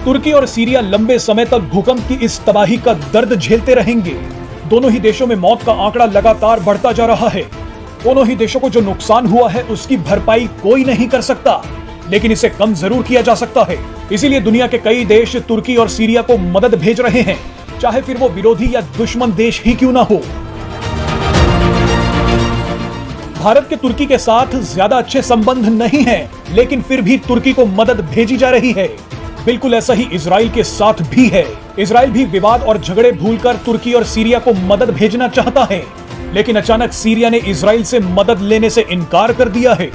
तुर्की और सीरिया लंबे समय तक भूकंप की इस तबाही का दर्द झेलते रहेंगे। दोनों ही देशों में मौत का आंकड़ा लगातार बढ़ता जा रहा है। दोनों ही देशों को जो नुकसान हुआ है उसकी भरपाई कोई नहीं कर सकता, लेकिन इसे कम जरूर किया जा सकता है। इसीलिए दुनिया के कई देश तुर्की और सीरिया को मदद भेज रहे हैं, चाहे फिर वो विरोधी या दुश्मन देश ही क्यों ना हो। भारत के तुर्की के साथ ज्यादा अच्छे संबंध नहीं हैं, लेकिन फिर भी तुर्की को मदद भेजी जा रही है। बिल्कुल ऐसा ही इजराइल के साथ भी है। इजराइल भी विवाद और झगड़े भूलकर तुर्की और सीरिया को मदद भेजना चाहता है, लेकिन अचानक सीरिया ने इजराइल से मदद लेने से इनकार कर दिया है।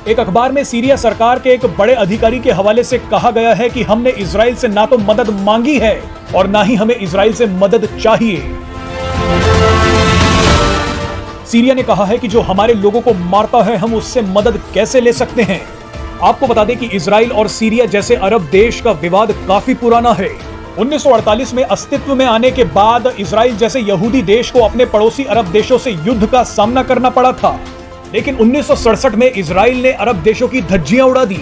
एक अखबार में सीरिया सरकार के एक बड़े अधिकारी के हवाले से कहा गया है कि हमने इजराइल से ना तो मदद मांगी है और ना ही हमें इजराइल से मदद चाहिए। सीरिया ने कहा है कि जो हमारे लोगों को मारता है हम उससे मदद कैसे ले सकते हैं। आपको बता दें कि इजराइल और सीरिया जैसे अरब देश का विवाद काफी पुराना है। 1948 में अस्तित्व में आने के बाद इजराइल जैसे यहूदी देश को अपने पड़ोसी अरब देशों से युद्ध का सामना करना पड़ा था, लेकिन 1967 में इजराइल ने अरब देशों की धज्जियां उड़ा दी।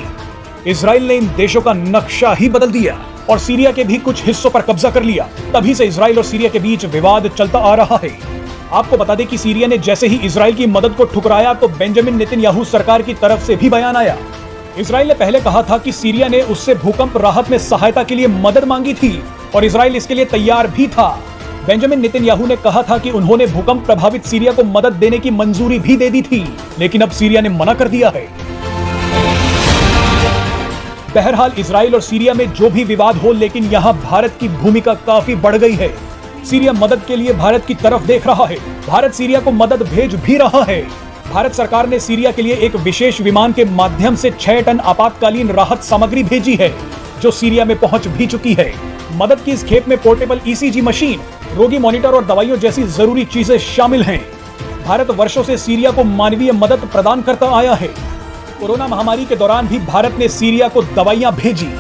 इजराइल ने इन देशों का नक्शा ही बदल दिया और सीरिया के भी कुछ हिस्सों पर कब्जा कर लिया। तभी से इजराइल और सीरिया के बीच विवाद चलता आ रहा है। आपको बता दें कि सीरिया ने जैसे ही इजराइल की मदद को ठुकराया तो बेंजामिन नेतन्याहू सरकार की तरफ से भी बयान आया। इजराइल ने पहले कहा था कि सीरिया ने उससे भूकंप राहत में सहायता के लिए मदद मांगी थी और इजराइल इसके लिए तैयार भी था। बेंजामिन नेतन्याहू ने कहा था कि उन्होंने भूकंप प्रभावित सीरिया को मदद देने की मंजूरी भी दे दी थी, लेकिन अब सीरिया ने मना कर दिया है। बहरहाल इजराइल और सीरिया में जो भी विवाद हो, लेकिन यहाँ भारत की भूमिका काफी बढ़ गई है। सीरिया मदद के लिए भारत की तरफ देख रहा है। भारत सीरिया को मदद भेज भी रहा है। भारत सरकार ने सीरिया के लिए एक विशेष विमान के माध्यम से 6 टन आपातकालीन राहत सामग्री भेजी है, जो सीरिया में पहुंच भी चुकी है। मदद की इस खेप में पोर्टेबल ईसीजी मशीन, रोगी मॉनिटर और दवाइयों जैसी जरूरी चीजें शामिल हैं। भारत वर्षों से सीरिया को मानवीय मदद प्रदान करता आया है। कोरोना महामारी के दौरान भी भारत ने सीरिया को दवाइयां भेजी।